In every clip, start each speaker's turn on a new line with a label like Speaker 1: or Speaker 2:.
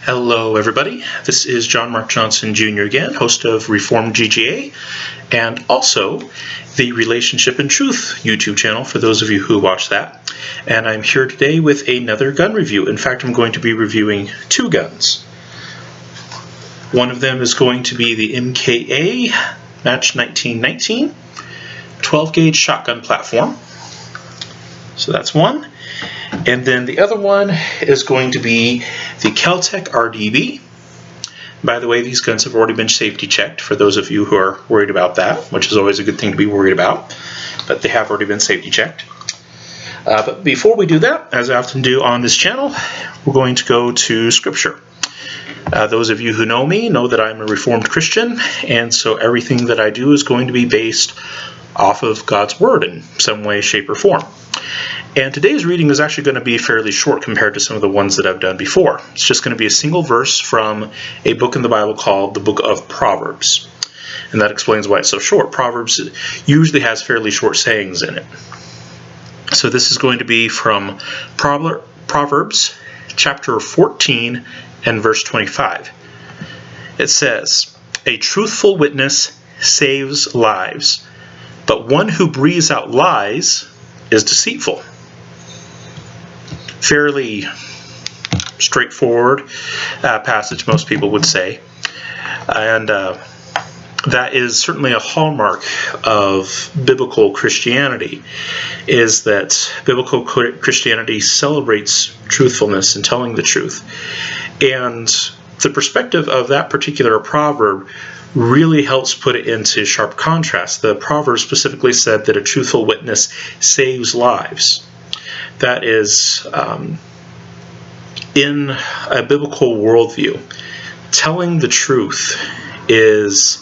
Speaker 1: Hello everybody, this is John Mark Johnson Jr. again, host of Reformed GGA, and also the Relationship and Truth YouTube channel for those of you who watch that. And I'm here today with another gun review. In fact, I'm going to be reviewing two guns. One of them is going to be the MKA Match 1919 12-gauge shotgun platform. So that's one. And then the other one is going to be the Kel-Tec RDB. By the way, these guns have already been safety checked for those of you who are worried about that, which is always a good thing to be worried about, but they have already been safety checked. But before we do that, as I often do on this channel, we're going to go to Scripture. Those of you who know me know that I'm a Reformed Christian, and so everything that I do is going to be based off of God's Word in some way, shape, or form. And today's reading is actually going to be fairly short compared to some of the ones that I've done before. It's just going to be a single verse from a book in the Bible called the Book of Proverbs. And that explains why it's so short. Proverbs usually has fairly short sayings in it. So this is going to be from Proverbs chapter 14 and verse 25. It says, "A truthful witness saves lives, but one who breathes out lies is deceitful." Fairly straightforward passage, most people would say. And that is certainly a hallmark of biblical Christianity, is that biblical Christianity celebrates truthfulness and telling the truth. And the perspective of that particular proverb really helps put it into sharp contrast. The proverb specifically said that a truthful witness saves lives. That is, in a biblical worldview, telling the truth is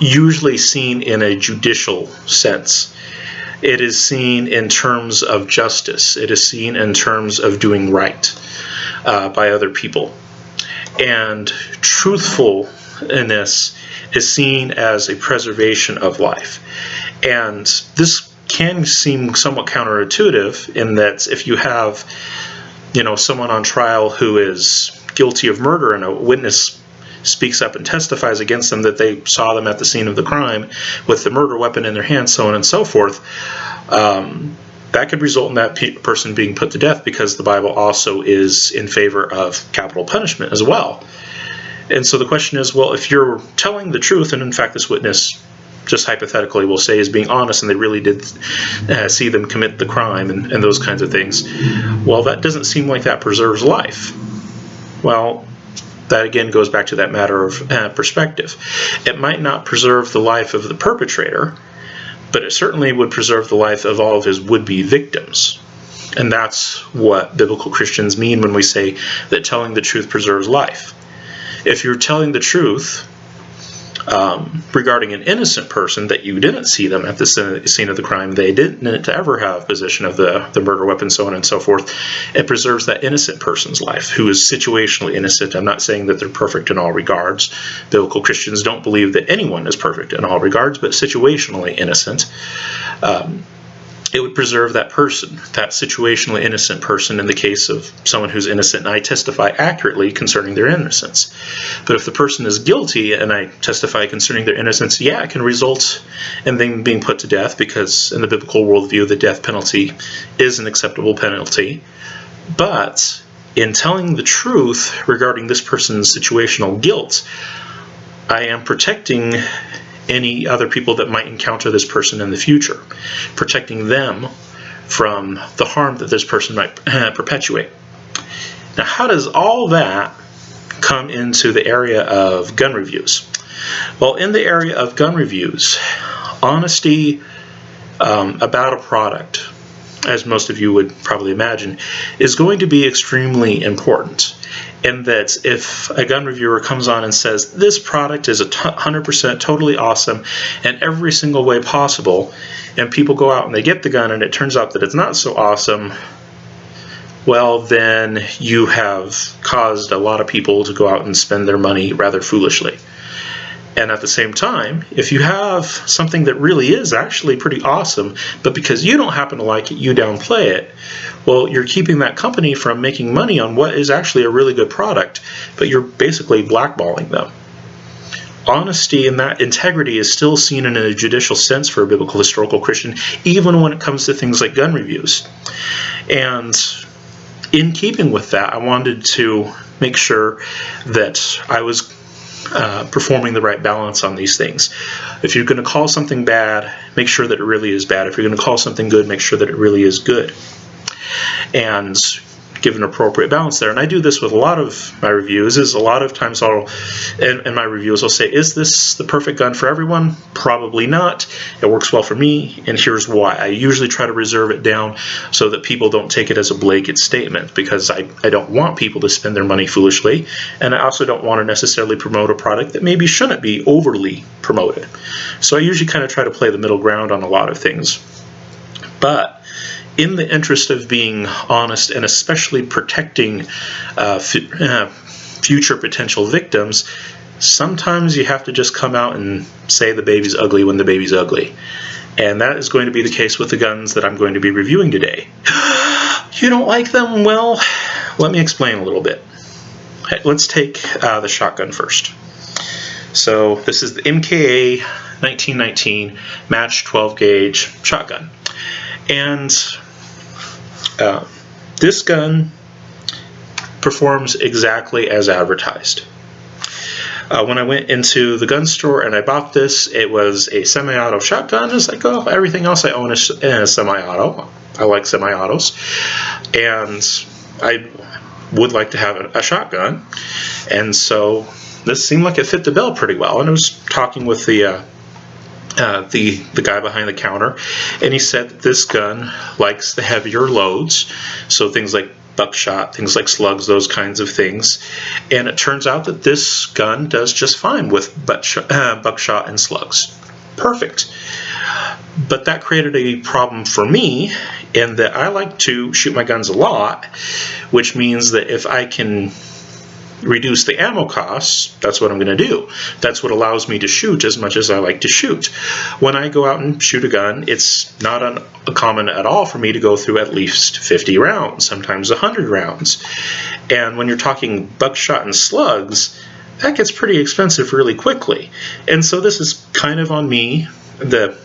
Speaker 1: usually seen in a judicial sense. It is seen in terms of justice. It is seen in terms of doing right by other people. And truthfulness is seen as a preservation of life. And this can seem somewhat counterintuitive in that if you have, someone on trial who is guilty of murder and a witness speaks up and testifies against them that they saw them at the scene of the crime with the murder weapon in their hand, so on and so forth, that could result in that person being put to death, because the Bible also is in favor of capital punishment as well. And so the question is, well, if you're telling the truth, and in fact this witness just hypothetically will say is being honest and they really did see them commit the crime and those kinds of things, well, that doesn't seem like that preserves life. Well, that again goes back to that matter of perspective. It might not preserve the life of the perpetrator, but it certainly would preserve the life of all of his would-be victims. And that's what biblical Christians mean when we say that telling the truth preserves life. If you're telling the truth regarding an innocent person, that you didn't see them at the scene of the crime, they didn't ever have possession of the murder weapon, so on and so forth, it preserves that innocent person's life, who is situationally innocent. I'm not saying that they're perfect in all regards. Biblical Christians don't believe that anyone is perfect in all regards, but situationally innocent. It would preserve that person, that situationally innocent person, in the case of someone who's innocent and I testify accurately concerning their innocence. But if the person is guilty and I testify concerning their innocence, yeah, it can result in them being put to death, because in the biblical worldview, the death penalty is an acceptable penalty. But in telling the truth regarding this person's situational guilt, I am protecting any other people that might encounter this person in the future, protecting them from the harm that this person might perpetuate. Now, how does all that come into the area of gun reviews? Well, in the area of gun reviews, honesty about a product, as most of you would probably imagine, is going to be extremely important. In that if a gun reviewer comes on and says, this product is 100% totally awesome in every single way possible, and people go out and they get the gun and it turns out that it's not so awesome, well, then you have caused a lot of people to go out and spend their money rather foolishly. And at the same time, if you have something that really is actually pretty awesome, but because you don't happen to like it, you downplay it, well, you're keeping that company from making money on what is actually a really good product, but you're basically blackballing them. Honesty and that integrity is still seen in a judicial sense for a biblical historical Christian, even when it comes to things like gun reviews. And in keeping with that, I wanted to make sure that I was performing the right balance on these things. If you're going to call something bad, make sure that it really is bad. If you're going to call something good, make sure that it really is good. And give an appropriate balance there. And I do this with a lot of my reviews. Is a lot of times in my reviews I'll say, is this the perfect gun for everyone? Probably not. It works well for me, and here's why. I usually try to reserve it down so that people don't take it as a blanket statement, because I don't want people to spend their money foolishly, and I also don't want to necessarily promote a product that maybe shouldn't be overly promoted. So I usually kind of try to play the middle ground on a lot of things. But in the interest of being honest, and especially protecting future potential victims, sometimes you have to just come out and say the baby's ugly when the baby's ugly. And that is going to be the case with the guns that I'm going to be reviewing today. You don't like them? Well, let me explain a little bit. Let's take the shotgun first. So this is the MKA 1919 match 12 gauge shotgun. And this gun performs exactly as advertised. When I went into the gun store and I bought this, it was a semi-auto shotgun. It's like, oh, everything else I own is semi-auto. I like semi-autos. And I would like to have a shotgun. And so this seemed like it fit the bill pretty well. And I was talking with the guy behind the counter, and he said that this gun likes the heavier loads, so things like buckshot, things like slugs, those kinds of things. And it turns out that this gun does just fine with buckshot and slugs. Perfect. But that created a problem for me, in that I like to shoot my guns a lot, which means that if I can reduce the ammo costs, that's what I'm going to do. That's what allows me to shoot as much as I like to shoot. When I go out and shoot a gun, it's not uncommon at all for me to go through at least 50 rounds, sometimes 100 rounds. And when you're talking buckshot and slugs, that gets pretty expensive really quickly. And so this is kind of on me. The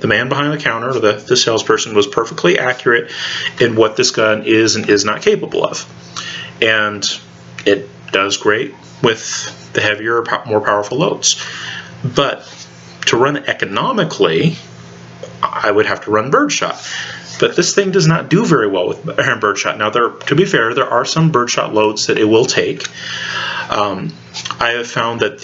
Speaker 1: man behind the counter, or the salesperson, was perfectly accurate in what this gun is and is not capable of. And it does great with the heavier, more powerful loads. But to run it economically, I would have to run birdshot. But this thing does not do very well with birdshot. Now, to be fair, there are some birdshot loads that it will take. I have found that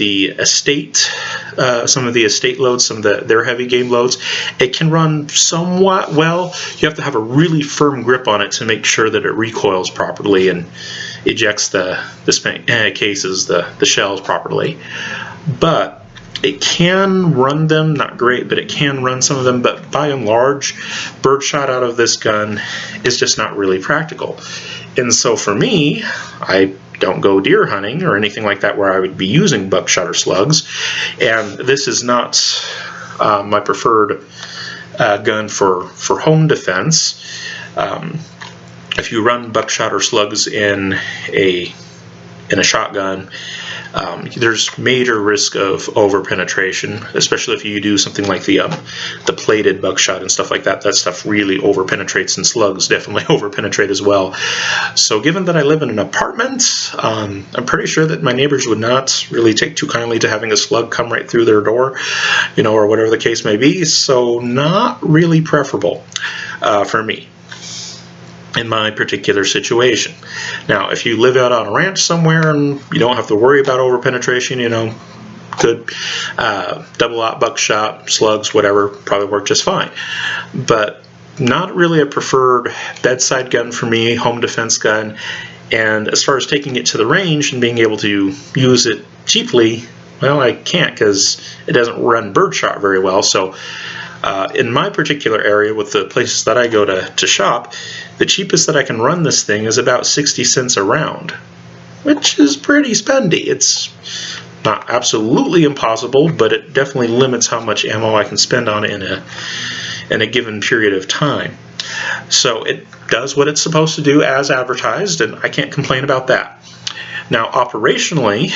Speaker 1: some of the estate loads, some of their heavy game loads, it can run somewhat well. You have to have a really firm grip on it to make sure that it recoils properly and ejects the shells properly. But it can run them, not great, but it can run some of them. But by and large, birdshot out of this gun is just not really practical. And so for me, I don't go deer hunting or anything like that where I would be using buckshot or slugs. And this is not my preferred gun for home defense. If you run buckshot or slugs in a shotgun, there's major risk of over-penetration, especially if you do something like the plated buckshot and stuff like that. That stuff really over-penetrates, and slugs definitely over-penetrate as well. So given that I live in an apartment, I'm pretty sure that my neighbors would not really take too kindly to having a slug come right through their door, or whatever the case may be. So not really preferable for me in my particular situation. Now, if you live out on a ranch somewhere and you don't have to worry about over-penetration, good double-aught buckshot, slugs, whatever, probably work just fine. But not really a preferred bedside gun for me, home defense gun. And as far as taking it to the range and being able to use it cheaply, well, I can't, because it doesn't run birdshot very well. So in my particular area, with the places that I go to shop, the cheapest that I can run this thing is about 60 cents a round, which is pretty spendy. It's not absolutely impossible, but it definitely limits how much ammo I can spend on it in a given period of time. So it does what it's supposed to do as advertised, and I can't complain about that. Now, operationally,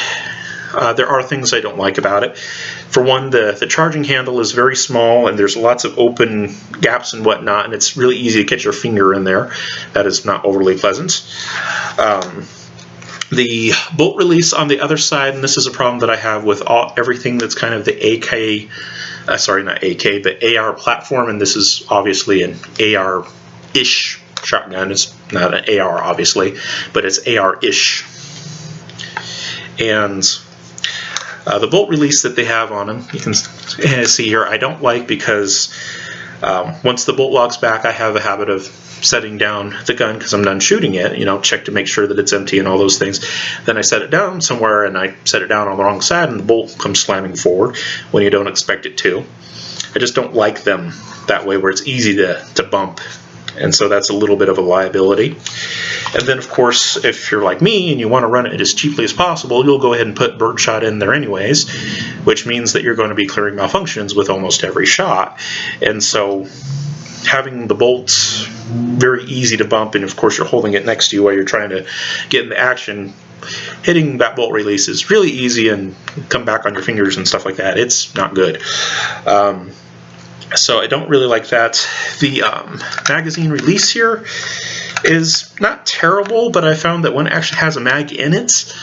Speaker 1: there are things I don't like about it. For one, the charging handle is very small, and there's lots of open gaps and whatnot, and it's really easy to get your finger in there. That is not overly pleasant. The bolt release on the other side, and this is a problem that I have with everything that's kind of the AR platform, and this is obviously an AR-ish shotgun. It's not an AR, obviously, but it's AR-ish. And the bolt release that they have on them, you can see here, I don't like, because once the bolt locks back, I have a habit of setting down the gun because I'm done shooting it, check to make sure that it's empty and all those things. Then I set it down somewhere, and I set it down on the wrong side, and the bolt comes slamming forward when you don't expect it to. I just don't like them that way, where it's easy to bump, and so that's a little bit of a liability. And then, of course, if you're like me and you want to run it as cheaply as possible, you'll go ahead and put birdshot in there anyways, which means that you're going to be clearing malfunctions with almost every shot. And so having the bolts very easy to bump, and of course you're holding it next to you while you're trying to get into action, hitting that bolt release is really easy and come back on your fingers and stuff like that. It's not good. So I don't really like that. The magazine release here is not terrible, but I found that when it actually has a mag in it,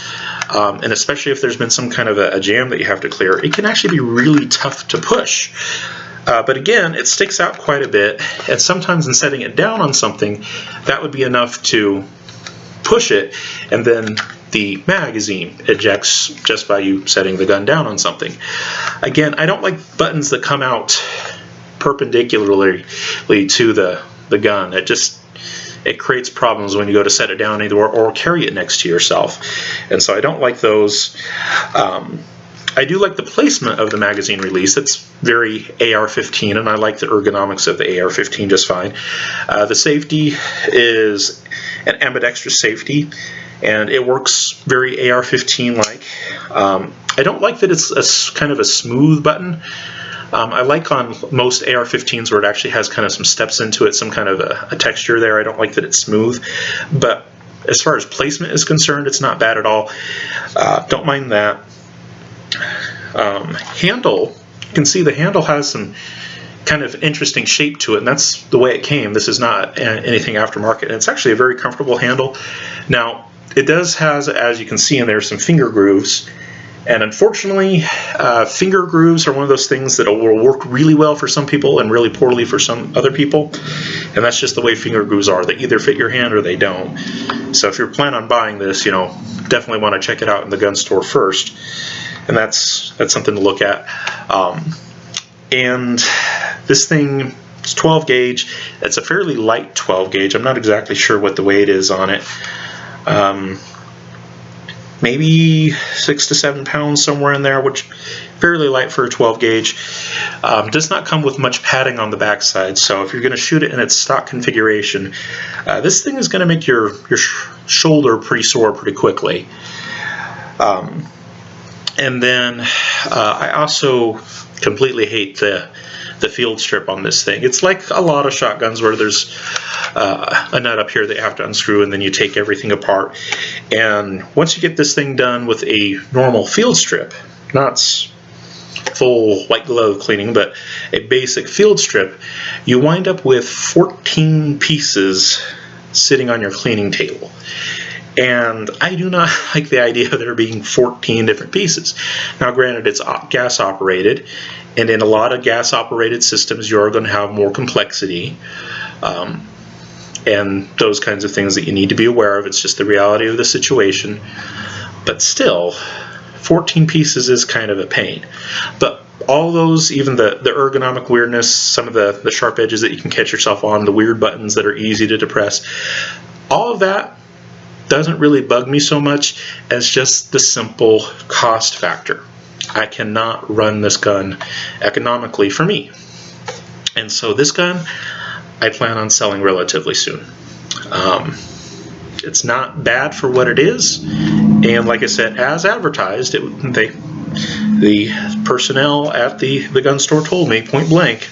Speaker 1: and especially if there's been some kind of a jam that you have to clear, it can actually be really tough to push. But again, it sticks out quite a bit, and sometimes in setting it down on something, that would be enough to push it, and then the magazine ejects just by you setting the gun down on something. Again, I don't like buttons that come out perpendicularly to the gun. It creates problems when you go to set it down either or carry it next to yourself, and so I don't like those. I do like the placement of the magazine release. It's very AR-15, and I like the ergonomics of the AR-15 just fine. The safety is an ambidextrous safety, and it works very AR-15-like. I don't like that it's kind of a smooth button. I like on most AR-15s where it actually has kind of some steps into it, some kind of a texture there. I don't like that it's smooth, but as far as placement is concerned, it's not bad at all. Don't mind that. Handle, you can see the handle has some kind of interesting shape to it, and that's the way it came. This is not anything aftermarket, and it's actually a very comfortable handle. Now, it does has, as you can see in there, some finger grooves, and unfortunately, finger grooves are one of those things that will work really well for some people and really poorly for some other people, and that's just the way finger grooves are. They either fit your hand or they don't. So if you're planning on buying this, definitely want to check it out in the gun store first. And that's something to look at. And this thing is 12 gauge. It's a fairly light 12 gauge. I'm not exactly sure what the weight is on it. Maybe 6 to 7 pounds, somewhere in there, which fairly light for a 12 gauge. Does not come with much padding on the backside, so if you're going to shoot it in its stock configuration, this thing is going to make your shoulder pretty sore pretty quickly. And then I also completely hate the field strip on this thing. It's like a lot of shotguns where there's a nut up here that you have to unscrew, and then you take everything apart. And once you get this thing done with a normal field strip, not full white glove cleaning, but a basic field strip, you wind up with 14 pieces sitting on your cleaning table. And I do not like the idea of there being 14 different pieces. Now, granted, it's gas operated, and in a lot of gas operated systems you are going to have more complexity and those kinds of things that you need to be aware of. It's just the reality of the situation. But still, 14 pieces is kind of a pain. But all those, even the ergonomic weirdness, some of the sharp edges that you can catch yourself on, the weird buttons that are easy to depress, all of that doesn't really bug me so much as just the simple cost factor. I cannot run this gun economically for me. And so this gun I plan on selling relatively soon. It's not bad for what it is, and like I said, as advertised, they The personnel at the gun store told me point blank,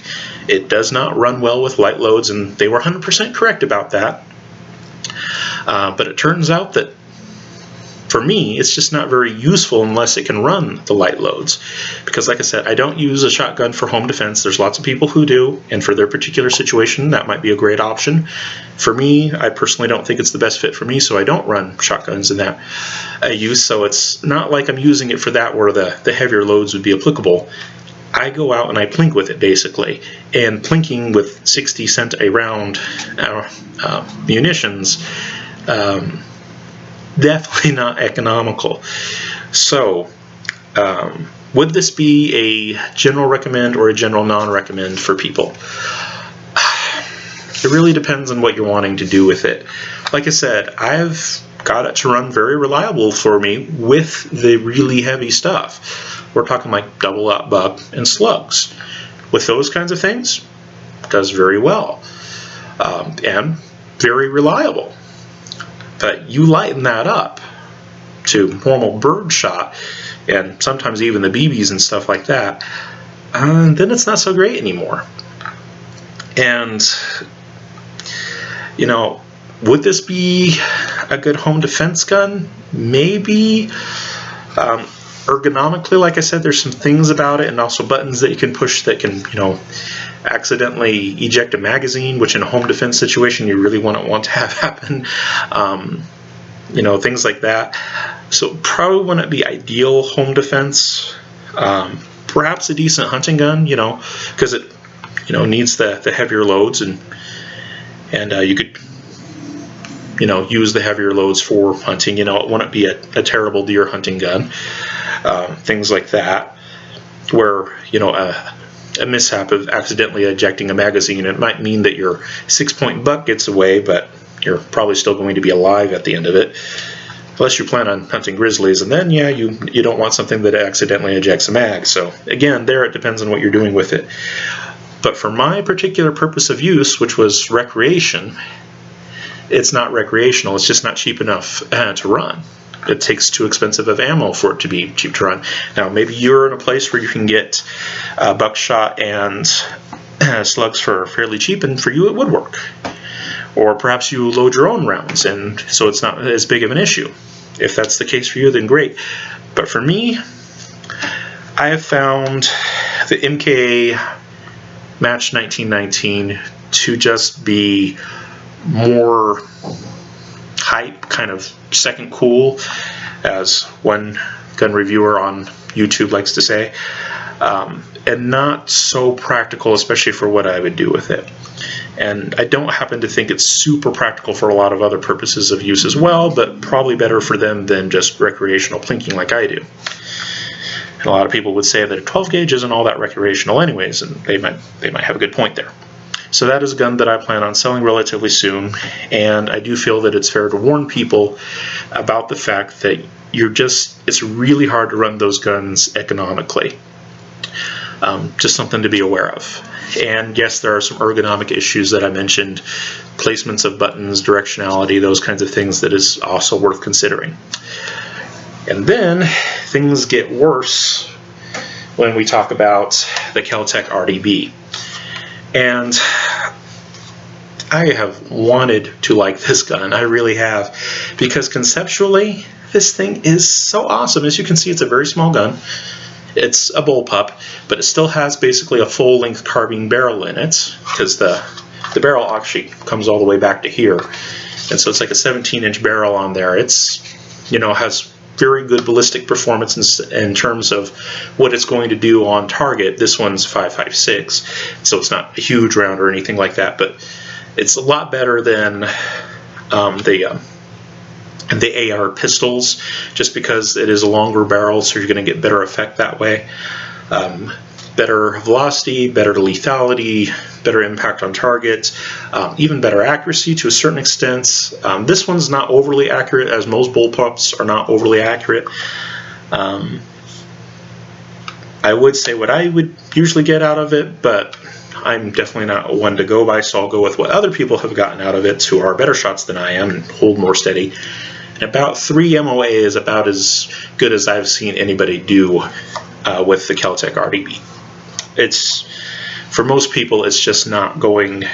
Speaker 1: it does not run well with light loads, and they were 100% correct about that. But it turns out that for me, it's just not very useful unless it can run the light loads. Because like I said, I don't use a shotgun for home defense. There's lots of people who do, and for their particular situation, that might be a great option. For me, I personally don't think it's the best fit for me, so I don't run shotguns in that use. So it's not like I'm using it for that where the heavier loads would be applicable. I go out and I plink with it, basically. And plinking with 60 cents a round munitions, definitely not economical. So, would this be a general recommend or a general non-recommend for people? It really depends on what you're wanting to do with it. Like I said, I've got it to run very reliable for me with the really heavy stuff. We're talking like double-aught buck and slugs. With those kinds of things, it does very well and very reliable. But you lighten that up to normal bird shot, and sometimes even the BBs and stuff like that, then it's not so great anymore. And, you know, would this be a good home defense gun? Maybe. Ergonomically, like I said, there's some things about it, and also buttons that you can push that can, you know, accidentally eject a magazine, which in a home defense situation you really wouldn't want to have happen. You know, things like that. So probably wouldn't be ideal home defense. Perhaps a decent hunting gun, you know, because it, you know, needs the heavier loads, and you could, you know, use the heavier loads for hunting. You know, it wouldn't be a terrible deer hunting gun. Things like that, where, you know, a mishap of accidentally ejecting a magazine, it might mean that your 6-point buck gets away, but you're probably still going to be alive at the end of it, unless you plan on hunting grizzlies, and then yeah, you don't want something that accidentally ejects a mag. So again, there it depends on what you're doing with it. But for my particular purpose of use, which was recreation, it's not recreational. It's just not cheap enough to run. It takes too expensive of ammo for it to be cheap to run. Now, maybe you're in a place where you can get buckshot and slugs for fairly cheap, and for you it would work. Or perhaps you load your own rounds, and so it's not as big of an issue. If that's the case for you, then great. But for me, I have found the MKA Match 1919 to just be more hype, kind of second cool, as one gun reviewer on YouTube likes to say, and not so practical, especially for what I would do with it. And I don't happen to think it's super practical for a lot of other purposes of use as well, but probably better for them than just recreational plinking like I do. And a lot of people would say that a 12 gauge isn't all that recreational anyways, and they might have a good point there. So that is a gun that I plan on selling relatively soon, and I do feel that it's fair to warn people about the fact that it's really hard to run those guns economically. Just something to be aware of. And yes, there are some ergonomic issues that I mentioned, placements of buttons, directionality, those kinds of things that is also worth considering. And then things get worse when we talk about the Kel-Tec RDB. And I have wanted to like this gun, I really have, because conceptually this thing is so awesome. As you can see, it's a very small gun. It's a bullpup, but it still has basically a full-length carbine barrel in it, because the barrel actually comes all the way back to here, and so it's like a 17-inch barrel on there. It's, you know, has very good ballistic performance in terms of what it's going to do on target. This one's 5.56, so it's not a huge round or anything like that, but it's a lot better than the AR pistols, just because it is a longer barrel, so you're going to get better effect that way. Better velocity, better lethality, better impact on target, even better accuracy to a certain extent. This one's not overly accurate, as most bullpups are not overly accurate. I would say what I would usually get out of it, but I'm definitely not one to go by, so I'll go with what other people have gotten out of it who are better shots than I am and hold more steady. About 3 MOA is about as good as I've seen anybody do with the Kel-Tec RDB. It's, for most people, it's just not going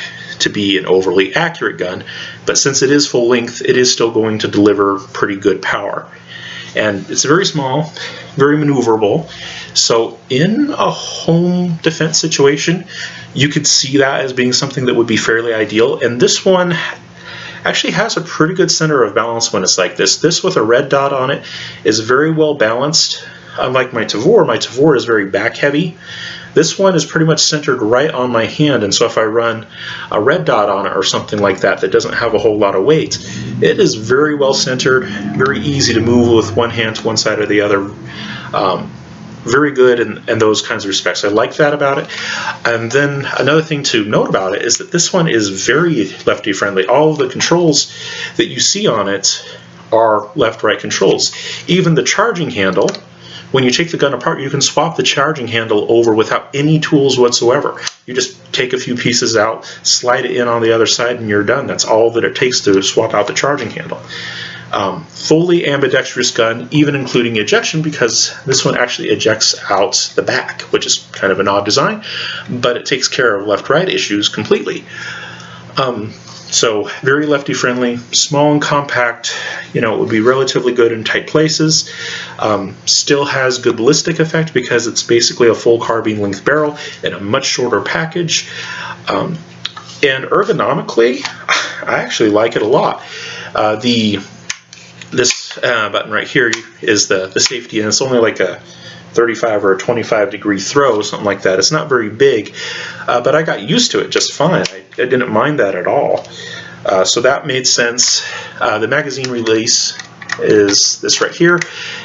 Speaker 1: to be an overly accurate gun, but since it is full length, it is still going to deliver pretty good power. And it's very small, very maneuverable, so in a home defense situation, you could see that as being something that would be fairly ideal. And this one actually has a pretty good center of balance when it's like this. This with a red dot on it is very well balanced. Unlike my Tavor is very back heavy. This one is pretty much centered right on my hand, and so if I run a red dot on it or something like that that doesn't have a whole lot of weight, it is very well centered, very easy to move with one hand to one side or the other. Very good in those kinds of respects. I like that about it. And then another thing to note about it is that this one is very lefty friendly. All of the controls that you see on it are left-right controls. Even the charging handle, when you take the gun apart, you can swap the charging handle over without any tools whatsoever. You just take a few pieces out, slide it in on the other side, and you're done. That's all that it takes to swap out the charging handle. Fully ambidextrous gun, even including ejection, because this one actually ejects out the back, which is kind of an odd design, but it takes care of left-right issues completely. So very lefty friendly, small and compact. You know, it would be relatively good in tight places. Still has good ballistic effect because it's basically a full carbine length barrel in a much shorter package. And ergonomically, I actually like it a lot. This button right here is the safety, and it's only like a 35 or a 25 degree throw, something like that. It's not very big, but I got used to it just fine. I didn't mind that at all. So that made sense. The magazine release is this right here,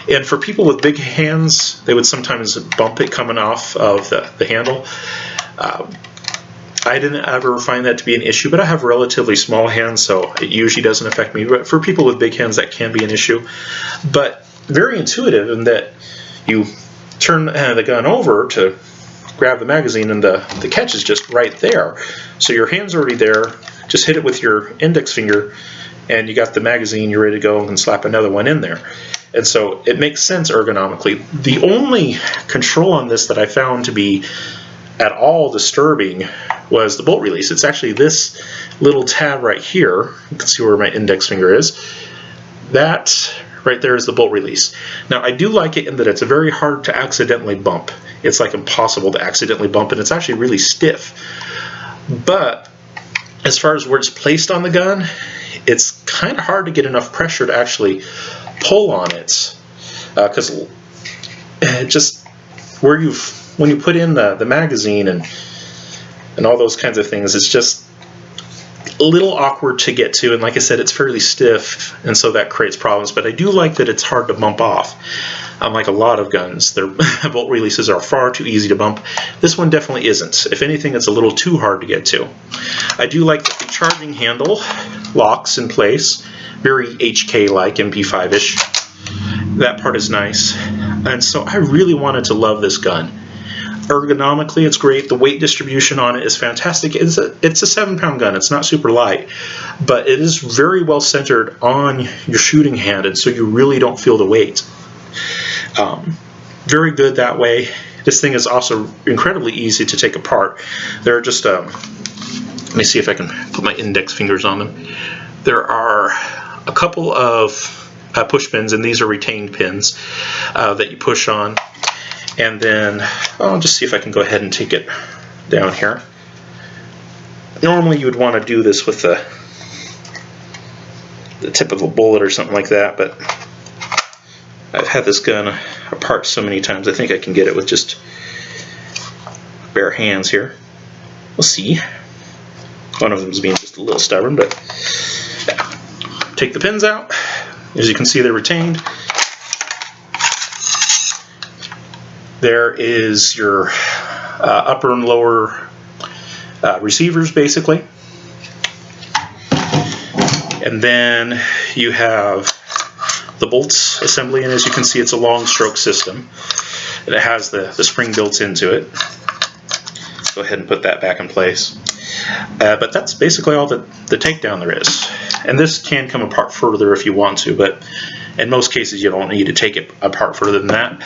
Speaker 1: and for people with big hands, they would sometimes bump it coming off of the handle. I didn't ever find that to be an issue, but I have relatively small hands, so it usually doesn't affect me. But for people with big hands, that can be an issue. But very intuitive in that you turn the gun over to grab the magazine, and the catch is just right there. So your hand's already there. Just hit it with your index finger, and you got the magazine. You're ready to go and slap another one in there. And so it makes sense ergonomically. The only control on this that I found to be at all disturbing was the bolt release. It's actually this little tab right here. You can see where my index finger is. That right there is the bolt release. Now I do like it in that it's very hard to accidentally bump. It's like impossible to accidentally bump, and it's actually really stiff. But as far as where it's placed on the gun, it's kind of hard to get enough pressure to actually pull on it, because just where when you put in the magazine and all those kinds of things, it's just a little awkward to get to, and like I said, it's fairly stiff, and so that creates problems. But I do like that it's hard to bump off. Unlike a lot of guns, their bolt releases are far too easy to bump. This one definitely isn't. If anything, it's a little too hard to get to. I do like that the charging handle locks in place, very HK-like, MP5-ish. That part is nice, and so I really wanted to love this gun. Ergonomically, it's great. The weight distribution on it is fantastic. It's a 7-pound gun. It's not super light, but it is very well centered on your shooting hand, and so you really don't feel the weight. Very good that way. This thing is also incredibly easy to take apart. There are just let me see if I can put my index fingers on them. There are a couple of push pins, and these are retained pins that you push on. And then I'll just see if I can go ahead and take it down here. Normally you would want to do this with the tip of a bullet or something like that, but I've had this gun apart so many times, I think I can get it with just bare hands here. We'll see. One of them is being just a little stubborn, but yeah. Take the pins out. As you can see, they're retained. There is your upper and lower receivers, basically. And then you have the bolts assembly, and as you can see, it's a long stroke system. And it has the spring built into it. Go ahead and put that back in place. But that's basically all the takedown there is. and this can come apart further if you want to, but in most cases you don't need to take it apart further than that.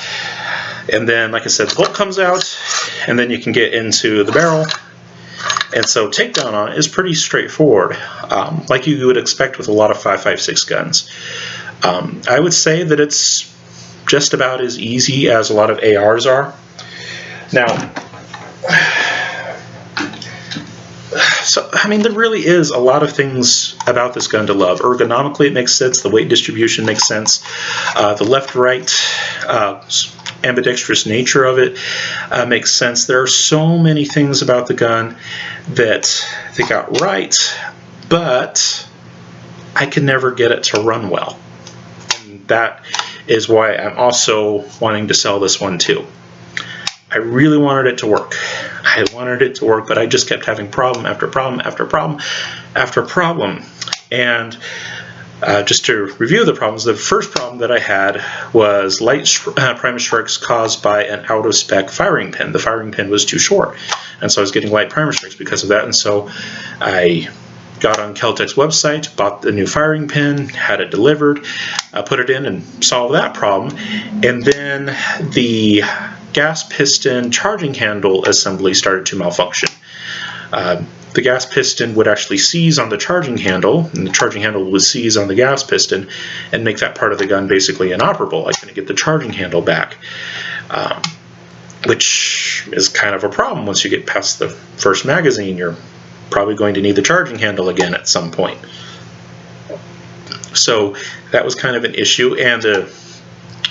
Speaker 1: And then, like I said, the bolt comes out, and then you can get into the barrel. And so takedown on it is pretty straightforward, like you would expect with a lot of 5.56 guns. I would say that it's just about as easy as a lot of ARs are. Now, so I mean, there really is a lot of things about this gun to love. Ergonomically, it makes sense. The weight distribution makes sense. The left-right ambidextrous nature of it makes sense. There are so many things about the gun that they got right, but I could never get it to run well. And that is why I'm also wanting to sell this one too. I really wanted it to work. I wanted it to work, but I just kept having problem after problem after problem after problem. And just to review the problems, the first problem that I had was light primer strikes caused by an out-of-spec firing pin. The firing pin was too short, and so I was getting light primer strikes because of that. And so I got on Kel-Tec's website, bought the new firing pin, had it delivered, put it in and solved that problem. And then the gas piston charging handle assembly started to malfunction. The gas piston would actually seize on the charging handle, and the charging handle would seize on the gas piston and make that part of the gun basically inoperable. I couldn't get the charging handle back, which is kind of a problem. Once you get past the first magazine, you're probably going to need the charging handle again at some point. So that was kind of an issue, and the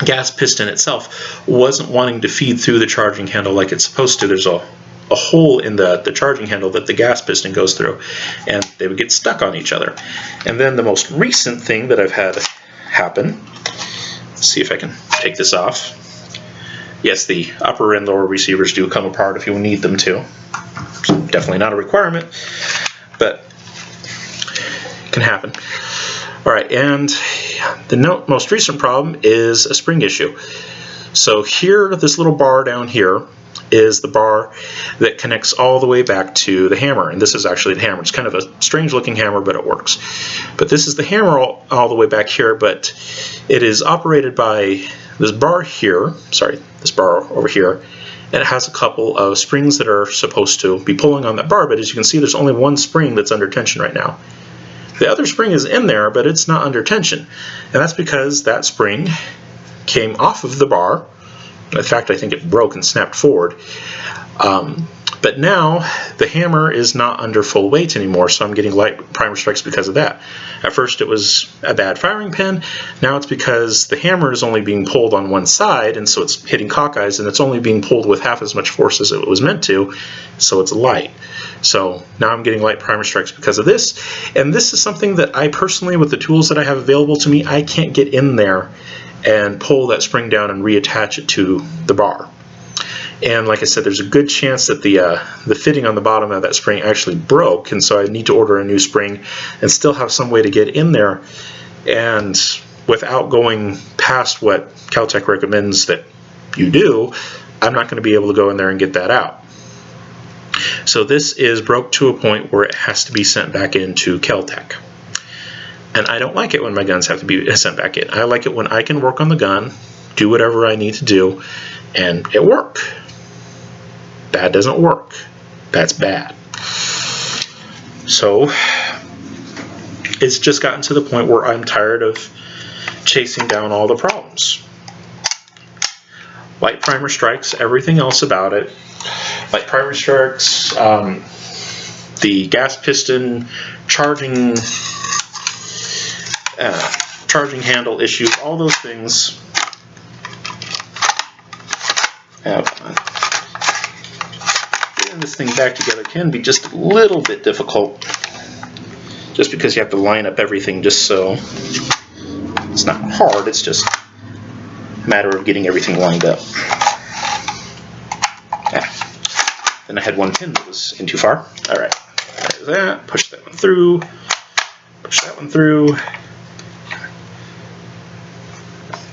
Speaker 1: gas piston itself wasn't wanting to feed through the charging handle like it's supposed to. There's a hole in the charging handle that the gas piston goes through, and they would get stuck on each other. And then the most recent thing that I've had happen, let's see if I can take this off. Yes, the upper and lower receivers do come apart if you need them to. So definitely not a requirement, but it can happen. All right, and the most recent problem is a spring issue. So here, this little bar down here is the bar that connects all the way back to the hammer, and this is actually the hammer. It's kind of a strange looking hammer, but it works. But this is the hammer all the way back here, but it is operated by this bar here, sorry, this bar over here, and it has a couple of springs that are supposed to be pulling on that bar, but as you can see, there's only one spring that's under tension right now. The other spring is in there, but it's not under tension, and that's because that spring came off of the bar. In fact, I think it broke and snapped forward. But now the hammer is not under full weight anymore, so I'm getting light primer strikes because of that. At first it was a bad firing pin. Now it's because the hammer is only being pulled on one side, and so it's hitting cockeyes, and it's only being pulled with half as much force as it was meant to, so it's light. So now I'm getting light primer strikes because of this. And this is something that I personally, with the tools that I have available to me, I can't get in there and pull that spring down and reattach it to the bar. And like I said, there's a good chance that the fitting on the bottom of that spring actually broke, and so I need to order a new spring and still have some way to get in there, and without going past what Kel-Tec recommends that you do, I'm not going to be able to go in there and get that out. So this is broke to a point where it has to be sent back into Kel-Tec. And I don't like it when my guns have to be sent back in. I like it when I can work on the gun, do whatever I need to do, and it work. Bad doesn't work. That's bad. So it's just gotten to the point where I'm tired of chasing down all the problems. Light primer strikes, everything else about it. Light primer strikes, the gas piston charging handle issues, all those things. Getting this thing back together can be just a little bit difficult, just because you have to line up everything just so. It's not hard, it's just a matter of getting everything lined up. Then I had one pin that was in too far. Alright, there's that. Push that one through. Push that one through.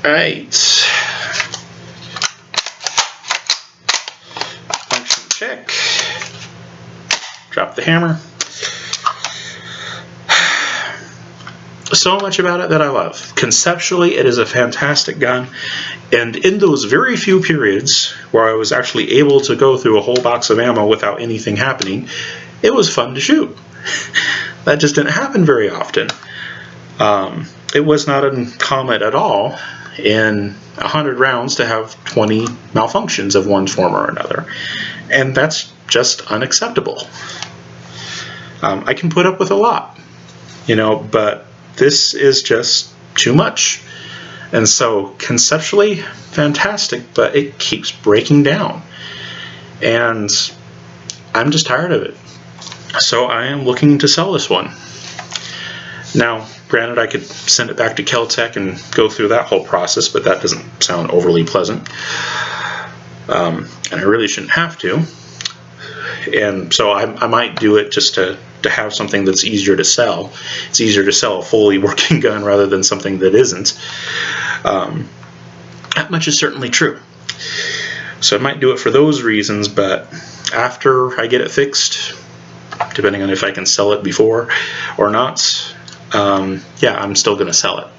Speaker 1: Alright. Function check. Drop the hammer. so much about it that I love. Conceptually, it is a fantastic gun, and in those very few periods where I was actually able to go through a whole box of ammo without anything happening, it was fun to shoot. That just didn't happen very often. It was not uncommon at all in 100 rounds to have 20 malfunctions of one form or another, and that's just unacceptable. I can put up with a lot, but this is just too much. And so conceptually fantastic, but it keeps breaking down, and I'm just tired of it. So I am looking to sell this one. Now, granted, I could send it back to Kel-Tec and go through that whole process, but that doesn't sound overly pleasant. And I really shouldn't have to. And so I might do it just to have something that's easier to sell. It's easier to sell a fully working gun rather than something that isn't. That much is certainly true. So I might do it for those reasons, but after I get it fixed, depending on if I can sell it before or not, yeah, I'm still going to sell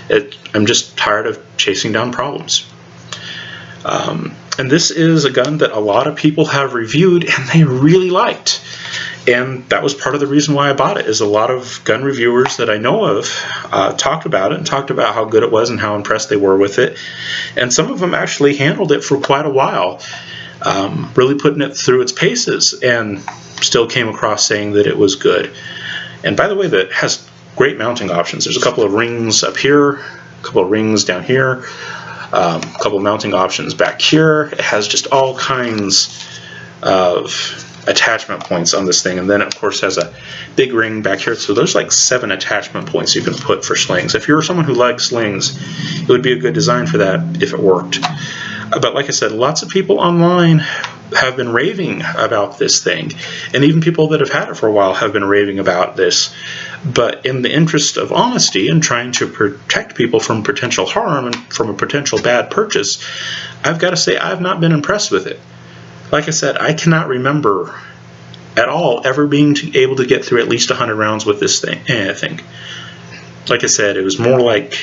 Speaker 1: it. I'm just tired of chasing down problems. And this is a gun that a lot of people have reviewed and they really liked. And that was part of the reason why I bought it, is a lot of gun reviewers that I know of talked about it and talked about how good it was and how impressed they were with it. And some of them actually handled it for quite a while, really putting it through its paces, and still came across saying that it was good. And by the way, that has great mounting options. There's a couple of rings up here, a couple of rings down here, a couple of mounting options back here. It has just all kinds of attachment points on this thing, and then it of course has a big ring back here, so there's like 7 attachment points you can put for slings. If you're someone who likes slings, it would be a good design for that if it worked. But like I said, lots of people online have been raving about this thing, and even people that have had it for a while have been raving about this. But in the interest of honesty and trying to protect people from potential harm and from a potential bad purchase, I've got to say I've not been impressed with it. Like I said, I cannot remember at all ever being able to get through at least 100 rounds with this thing. I think, like I said, it was more like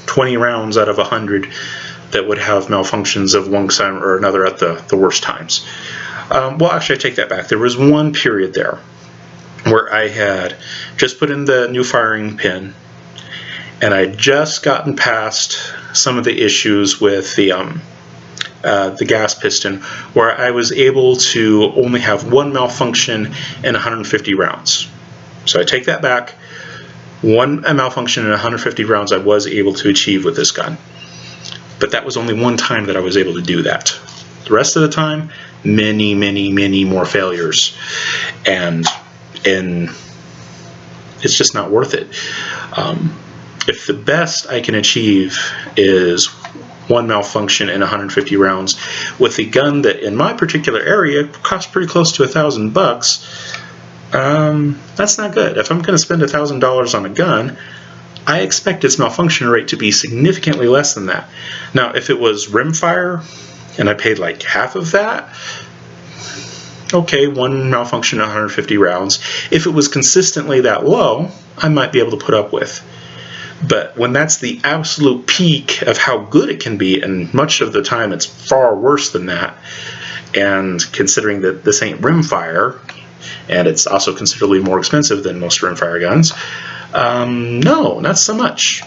Speaker 1: 20 rounds out of 100 that would have malfunctions of one kind or another at the worst times. Well, actually, I take that back. There was one period there where I had just put in the new firing pin, and I had just gotten past some of the issues with the gas piston, where I was able to only have one malfunction in 150 rounds. So I take that back. One malfunction in 150 rounds I was able to achieve with this gun. But that was only one time that I was able to do that. The rest of the time, many, many, many more failures. And it's just not worth it. If the best I can achieve is one malfunction in 150 rounds with a gun that in my particular area costs pretty close to $1,000, that's not good. If I'm going to spend $1,000 on a gun, I expect its malfunction rate to be significantly less than that. Now, if it was rimfire and I paid like half of that, okay, one malfunction in 150 rounds. If it was consistently that low, I might be able to put up with. But when that's the absolute peak of how good it can be, and much of the time it's far worse than that, and considering that this ain't rimfire, and it's also considerably more expensive than most rimfire guns, no, not so much.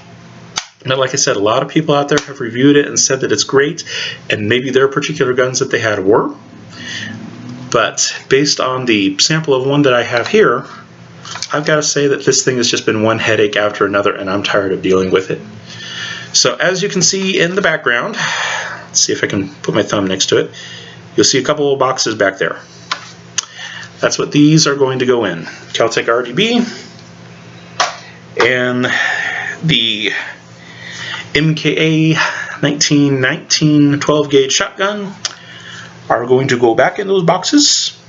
Speaker 1: But like I said, a lot of people out there have reviewed it and said that it's great, and maybe their particular guns that they had were. But based on the sample of one that I have here, I've got to say that this thing has just been one headache after another, and I'm tired of dealing with it. So as you can see in the background, let's see if I can put my thumb next to it, you'll see a couple of boxes back there. That's what these are going to go in. Kel-Tec RDB and the MKA 1919 12 gauge shotgun are going to go back in those boxes,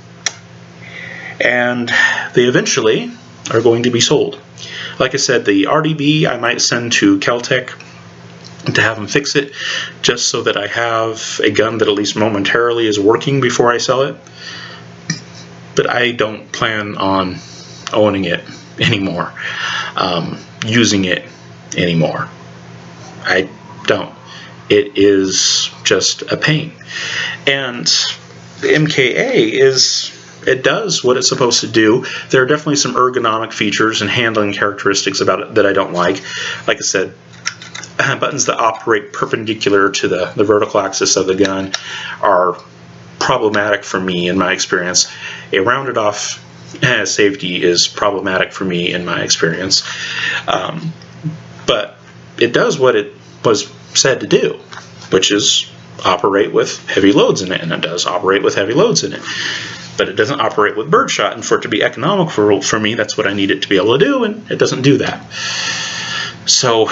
Speaker 1: and they eventually are going to be sold. Like I said, the RDB I might send to Kel-Tec to have them fix it, just so that I have a gun that at least momentarily is working before I sell it. But I don't plan on owning it anymore, using it anymore. I don't. It is just a pain. And the MKA it does what it's supposed to do. There are definitely some ergonomic features and handling characteristics about it that I don't like. Like I said, buttons that operate perpendicular to the vertical axis of the gun are problematic for me in my experience. A rounded off safety is problematic for me in my experience. But it does what it was said to do, which is operate with heavy loads in it, and it does operate with heavy loads in it. But it doesn't operate with birdshot, and for it to be economical for me, that's what I need it to be able to do, and it doesn't do that. So,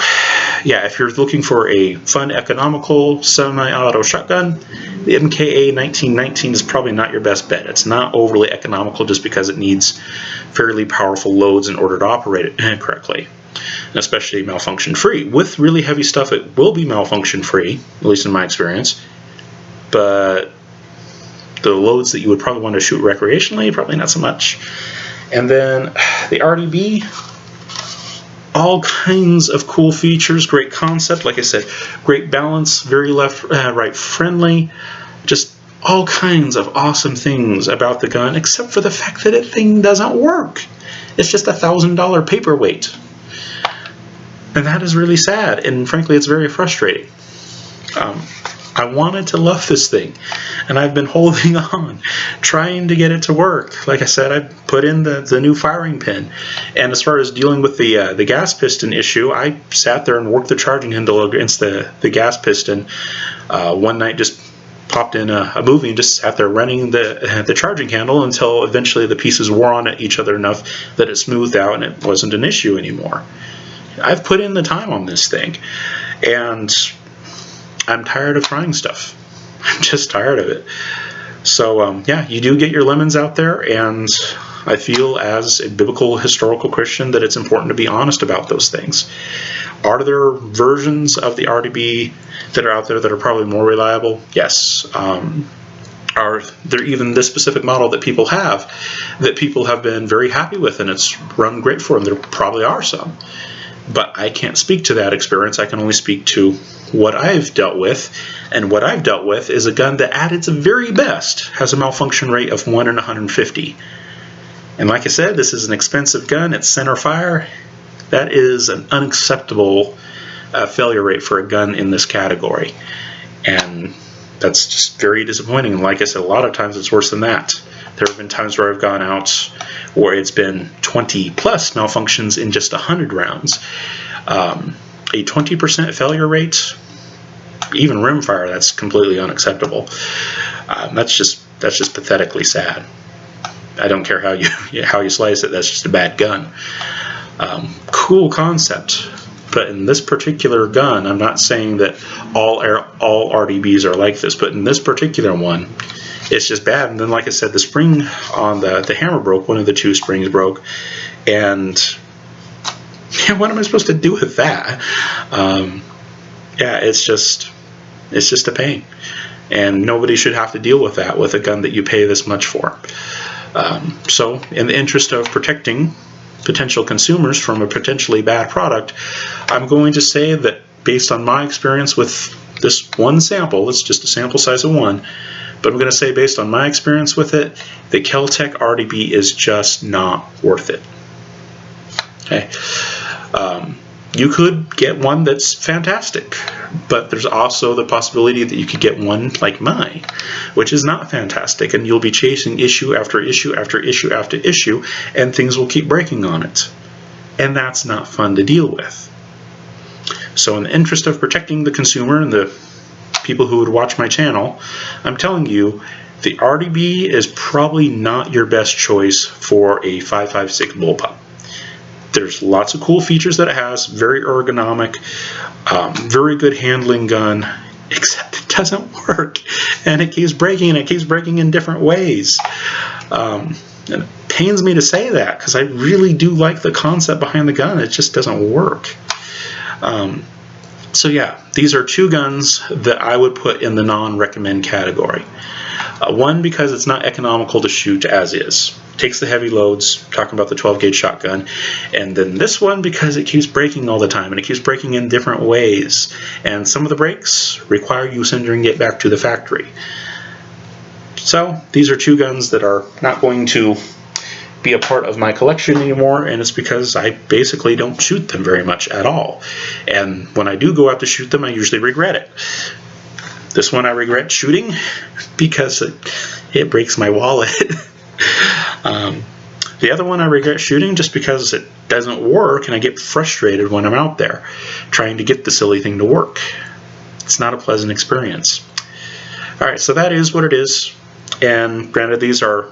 Speaker 1: yeah, if you're looking for a fun, economical semi-auto shotgun, the MKA 1919 is probably not your best bet. It's not overly economical just because it needs fairly powerful loads in order to operate it correctly, and especially malfunction-free. With really heavy stuff, it will be malfunction-free, at least in my experience, but the loads that you would probably want to shoot recreationally, probably not so much. And then the RDB, all kinds of cool features, great concept, like I said, great balance, very left-right friendly, just all kinds of awesome things about the gun, except for the fact that thing doesn't work. It's just $1,000 paperweight. And that is really sad, and frankly, it's very frustrating. I wanted to love this thing, and I've been holding on, trying to get it to work. Like I said, I put in the new firing pin, and as far as dealing with the gas piston issue, I sat there and worked the charging handle against the gas piston. One night, just popped in a movie and just sat there running the charging handle until eventually the pieces wore on each other enough that it smoothed out and it wasn't an issue anymore. I've put in the time on this thing, and I'm tired of trying stuff. I'm just tired of it. So, yeah, you do get your lemons out there, and I feel as a biblical historical Christian that it's important to be honest about those things. Are there versions of the RDB that are out there that are probably more reliable? Yes. Are there even this specific model that people have been very happy with and it's run great for them? There probably are some. But I can't speak to that experience. I can only speak to what I've dealt with. And what I've dealt with is a gun that at its very best has a malfunction rate of 1 in 150. And like I said, this is an expensive gun. It's center fire. That is an unacceptable failure rate for a gun in this category. And that's just very disappointing. And like I said, a lot of times it's worse than that. There have been times where I've gone out where it's been 20 plus malfunctions in just 100 rounds. A 20% failure rate, even rimfire, that's completely unacceptable. That's just pathetically sad. I don't care how you slice it. That's just a bad gun. Cool concept, but in this particular gun, I'm not saying that all RDBs are like this, but in this particular one, it's just bad. And then, like I said, the spring on the hammer broke. One of the two springs broke, and yeah, what am I supposed to do with that? Yeah, it's just a pain, and nobody should have to deal with that with a gun that you pay this much for. So, in the interest of protecting potential consumers from a potentially bad product, I'm going to say that based on my experience with this one sample, it's just a sample size of one, but I'm going to say based on my experience with it, the Kel-Tec RDB is just not worth it. Okay. You could get one that's fantastic, but there's also the possibility that you could get one like mine, which is not fantastic, and you'll be chasing issue after issue after issue after issue, and things will keep breaking on it. And that's not fun to deal with. So in the interest of protecting the consumer and the people who would watch my channel, I'm telling you, the RDB is probably not your best choice for a 5.56 bullpup. There's lots of cool features that it has, very ergonomic, very good handling gun, except it doesn't work, and it keeps breaking, and it keeps breaking in different ways. And it pains me to say that, because I really do like the concept behind the gun. It just doesn't work. So yeah, these are two guns that I would put in the non-recommend category. One, because it's not economical to shoot as is. Takes the heavy loads, talking about the 12 gauge shotgun. And then this one, because it keeps breaking all the time, and it keeps breaking in different ways. And some of the breaks require you sending it back to the factory. So these are two guns that are not going to be a part of my collection anymore, and it's because I basically don't shoot them very much at all. And when I do go out to shoot them, I usually regret it. This one I regret shooting because it breaks my wallet. The other one I regret shooting just because it doesn't work, and I get frustrated when I'm out there trying to get the silly thing to work. It's not a pleasant experience. Alright, so that is what it is. And granted, these are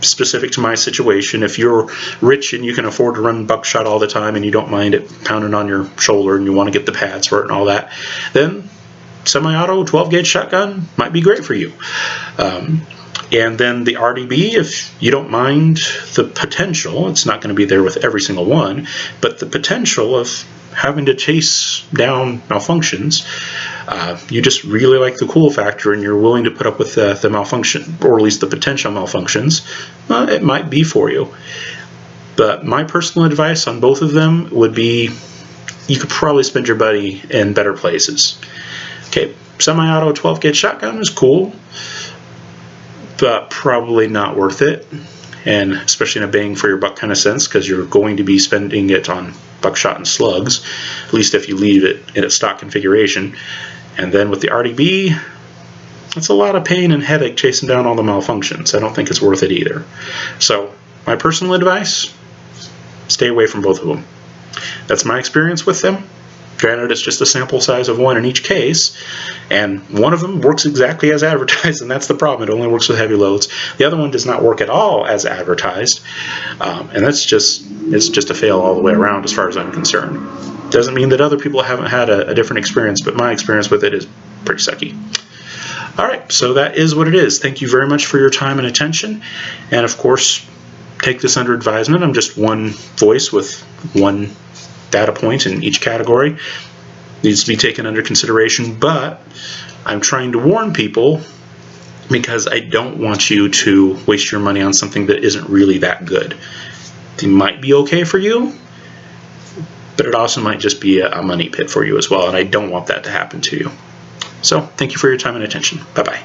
Speaker 1: specific to my situation. If you're rich and you can afford to run buckshot all the time and you don't mind it pounding on your shoulder and you want to get the pads for it and all that, then semi-auto 12 gauge shotgun might be great for you. And then the RDB, if you don't mind the potential, it's not going to be there with every single one, but the potential of having to chase down malfunctions, you just really like the cool factor and you're willing to put up with the malfunction, or at least the potential malfunctions, it might be for you. But my personal advice on both of them would be, you could probably spend your money in better places. Okay, semi-auto 12 gauge shotgun is cool, but probably not worth it, and especially in a bang for your buck kind of sense, because you're going to be spending it on buckshot and slugs, at least if you leave it in its stock configuration. And then with the RDB, it's a lot of pain and headache chasing down all the malfunctions. I don't think it's worth it either. So my personal advice, stay away from both of them. That's my experience with them. Granted, it's just a sample size of one in each case, and one of them works exactly as advertised, and that's the problem. It only works with heavy loads. The other one does not work at all as advertised, and it's just a fail all the way around as far as I'm concerned. Doesn't mean that other people haven't had a different experience, but my experience with it is pretty sucky. Alright, so that is what it is. Thank you very much for your time and attention, and of course, take this under advisement. I'm just one voice with one data point in each category. Needs to be taken under consideration, but I'm trying to warn people because I don't want you to waste your money on something that isn't really that good. It might be okay for you, but it also might just be a money pit for you as well, and I don't want that to happen to you. So, thank you for your time and attention. Bye-bye.